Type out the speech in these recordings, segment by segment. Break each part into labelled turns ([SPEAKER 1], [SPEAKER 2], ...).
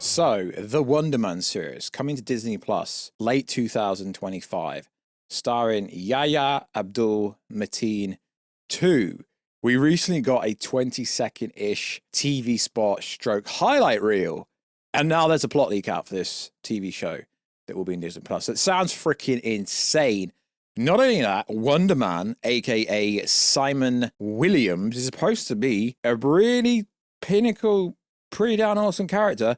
[SPEAKER 1] So, the Wonder Man series coming to Disney Plus late 2025, starring Yahya Abdul-Mateen 2. We recently got a 20-second-ish TV spot stroke highlight reel, and now there's a plot leak out for this TV show that will be in Disney Plus. It sounds freaking insane. Not only that, Wonder Man, aka Simon Williams, is supposed to be a really pinnacle, pretty damn awesome character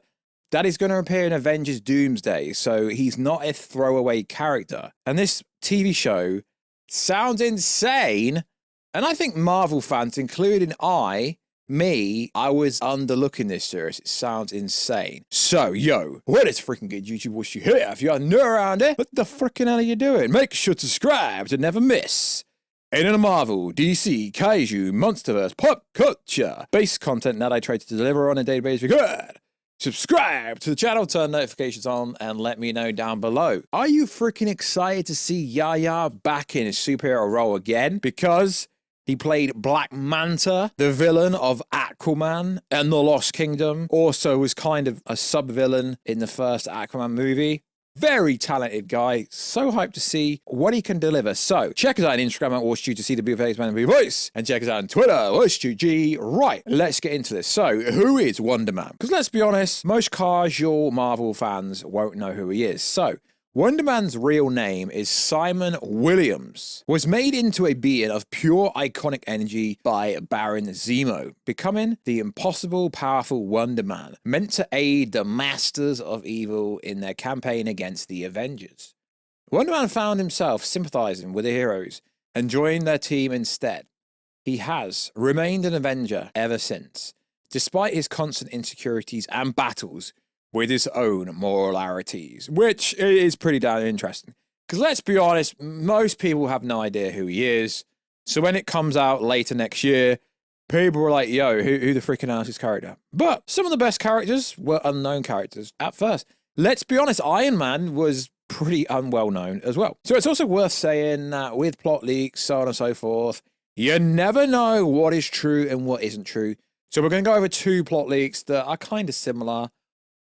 [SPEAKER 1] that is going to appear in Avengers Doomsday, so he's not a throwaway character. And this TV show sounds insane, and I think Marvel fans, including I was underlooking this series. It sounds insane. So, what is freaking good YouTube? Wish you here. If you are new around here, what the freaking hell are you doing? Make sure to subscribe to never miss any of the Marvel, DC, Kaiju, Monsterverse, pop culture based content that I try to deliver on a daily basis. Good. Subscribe to the channel, turn notifications on, and let me know down below. Are you freaking excited to see Yahya back in his superhero role again? Because he played Black Manta, the villain of Aquaman and the Lost Kingdom. Also was kind of a sub-villain in the first Aquaman movie. Very talented guy. So hyped to see what he can deliver. So, check us out on Instagram at Warstu to see the beautiful face man and beautiful voice. And check us out on Twitter, WarstuG. Right, let's get into this. So, who is Wonder Man? Because let's be honest, most casual Marvel fans won't know who he is. So, Wonder Man's real name is Simon Williams, was made into a being of pure iconic energy by Baron Zemo, becoming the impossible powerful Wonder Man, meant to aid the Masters of Evil in their campaign against the Avengers. Wonder Man found himself sympathizing with the heroes and joined their team instead. He has remained an Avenger ever since, despite his constant insecurities and battles with his own moralities, which is pretty damn interesting. Because let's be honest, most people have no idea who he is. So when it comes out later next year, people were like, yo, who the freaking hell is this character? But some of the best characters were unknown characters at first. Let's be honest, Iron Man was pretty unwell known as well. So it's also worth saying that with plot leaks, so on and so forth, you never know what is true and what isn't true. So we're going to go over two plot leaks that are kind of similar.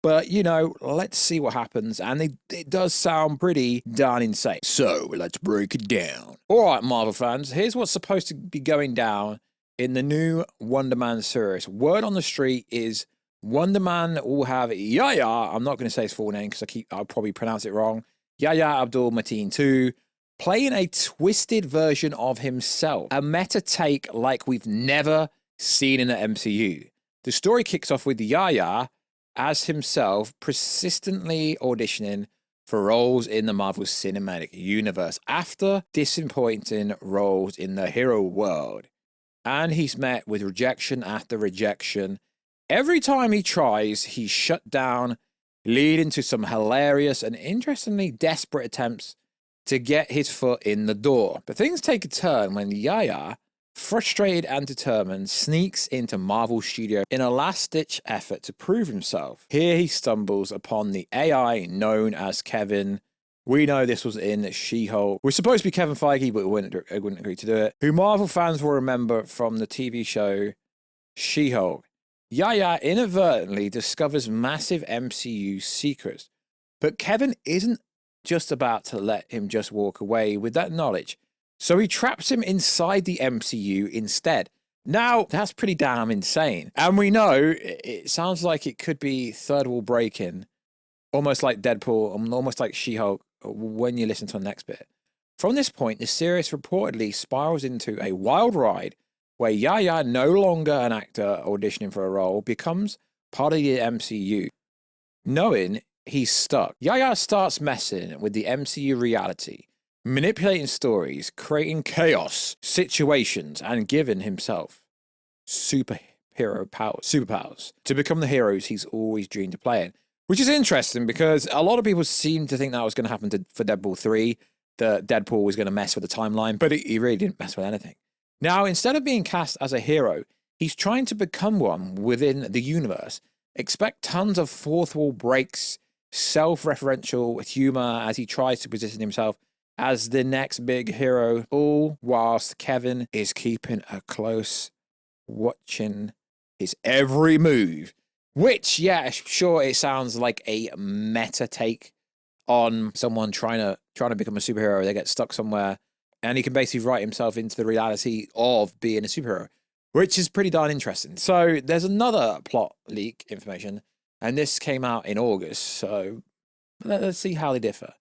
[SPEAKER 1] But, let's see what happens. And it does sound pretty darn insane. So, let's break it down. All right, Marvel fans, here's what's supposed to be going down in the new Wonder Man series. Word on the street is Wonder Man will have Yahya, I'm not going to say his full name because I'll probably pronounce it wrong, Yahya Abdul-Mateen 2, playing a twisted version of himself. A meta take like we've never seen in the MCU. The story kicks off with Yahya as himself persistently auditioning for roles in the Marvel Cinematic Universe after disappointing roles in the hero world. And he's met with rejection after rejection. Every time he tries, he's shut down, leading to some hilarious and interestingly desperate attempts to get his foot in the door. But things take a turn when Yahya, frustrated and determined, sneaks into Marvel Studio in a last-ditch effort to prove himself. Here he stumbles upon the AI known as Kevin. We know this was in She-Hulk. We're supposed to be Kevin Feige, but we wouldn't agree to do it. Who Marvel fans will remember from the TV show She-Hulk. Yahya inadvertently discovers massive MCU secrets, but Kevin isn't just about to let him just walk away with that knowledge. So he traps him inside the MCU instead. Now, that's pretty damn insane. And we know it sounds like it could be third wall breaking, almost like Deadpool, almost like She-Hulk, when you listen to the next bit. From this point, the series reportedly spirals into a wild ride where Yahya, no longer an actor auditioning for a role, becomes part of the MCU. Knowing he's stuck, Yahya starts messing with the MCU reality, manipulating stories, creating chaos situations, and giving himself superpowers to become the heroes he's always dreamed of playing. Which is interesting because a lot of people seem to think that was going to happen for Deadpool 3, that Deadpool was going to mess with the timeline, but he really didn't mess with anything. Now, instead of being cast as a hero, he's trying to become one within the universe. Expect tons of fourth wall breaks, self-referential humor as he tries to position himself as the next big hero, all whilst Kevin is keeping a close watching his every move, Which, yeah, sure, it sounds like a meta take on someone trying to become a superhero. They get stuck somewhere, and he can basically write himself into the reality of being a superhero, which is pretty darn interesting. So there's another plot leak information, and this came out in August. So let's see how they differ.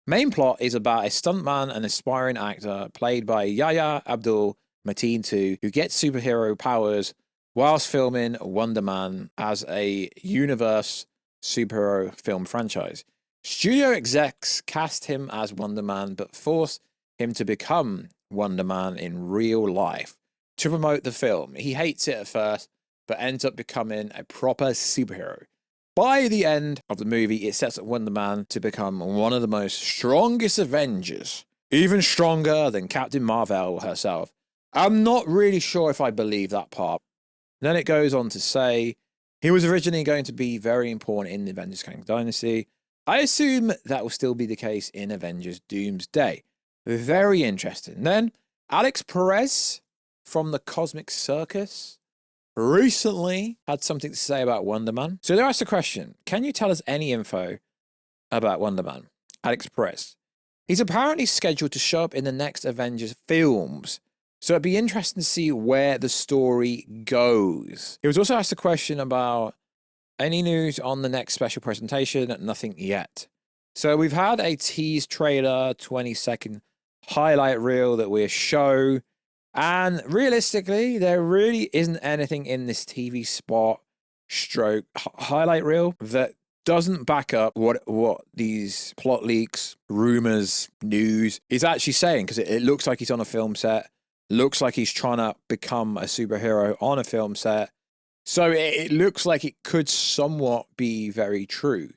[SPEAKER 1] Main plot is about a stuntman and aspiring actor played by Yahya Abdul-Mateen II, who gets superhero powers whilst filming Wonder Man as a universe superhero film franchise. Studio execs cast him as Wonder Man, but force him to become Wonder Man in real life to promote the film. He hates it at first, but ends up becoming a proper superhero. By the end of the movie, it sets up Wonder Man to become one of the most strongest Avengers, even stronger than Captain Marvel herself. I'm not really sure if I believe that part. Then it goes on to say, he was originally going to be very important in the Avengers Kang Dynasty. I assume that will still be the case in Avengers Doomsday. Very interesting. Then, Alex Perez from the Cosmic Circus recently had something to say about Wonder Man. So they asked the question, can you tell us any info about Wonder Man? Alex Perez. He's apparently scheduled to show up in the next Avengers films, so it'd be interesting to see where the story goes. He was also asked a question about any news on the next special presentation. Nothing yet. So we've had a tease trailer, 20-second highlight reel that we show, and realistically, there really isn't anything in this TV spot stroke highlight reel that doesn't back up what these plot leaks, rumors, news is actually saying, because it looks like he's on a film set, looks like he's trying to become a superhero on a film set. So it looks like it could somewhat be very true.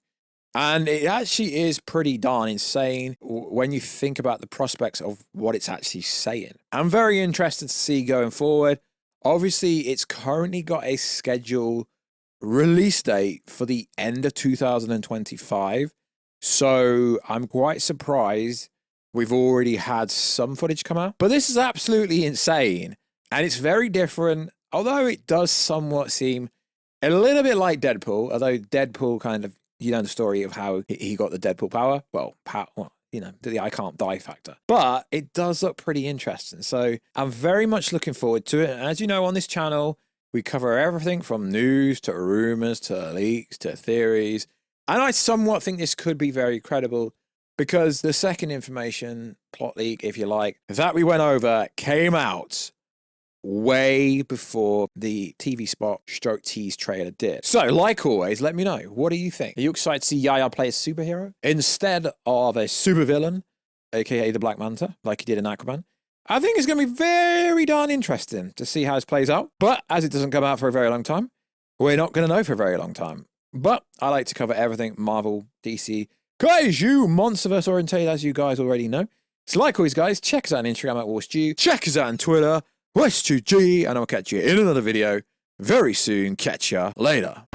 [SPEAKER 1] And it actually is pretty darn insane when you think about the prospects of what it's actually saying. I'm very interested to see going forward. Obviously, it's currently got a scheduled release date for the end of 2025. So I'm quite surprised we've already had some footage come out. But this is absolutely insane. And it's very different, although it does somewhat seem a little bit like Deadpool, although Deadpool kind of, you know, the story of how he got the Deadpool power. Well, you know, the I can't die factor. But it does look pretty interesting. So I'm very much looking forward to it. And as you know, on this channel, we cover everything from news to rumors to leaks to theories. And I somewhat think this could be very credible because the second information, plot leak, if you like, that we went over came out way before the TV spot stroke tease trailer did. So, like always, let me know. What do you think? Are you excited to see Yahya play a superhero instead of a supervillain, aka the Black Manta, like he did in Aquaman? I think it's going to be very darn interesting to see how this plays out. But as it doesn't come out for a very long time, we're not going to know for a very long time. But I like to cover everything Marvel, DC, Kaiju, Monsterverse orientated, as you guys already know. So like always, guys, check us out on Instagram at Warstu. Check us out on Twitter, Warstu G, and I'll catch you in another video very soon. Catch ya later.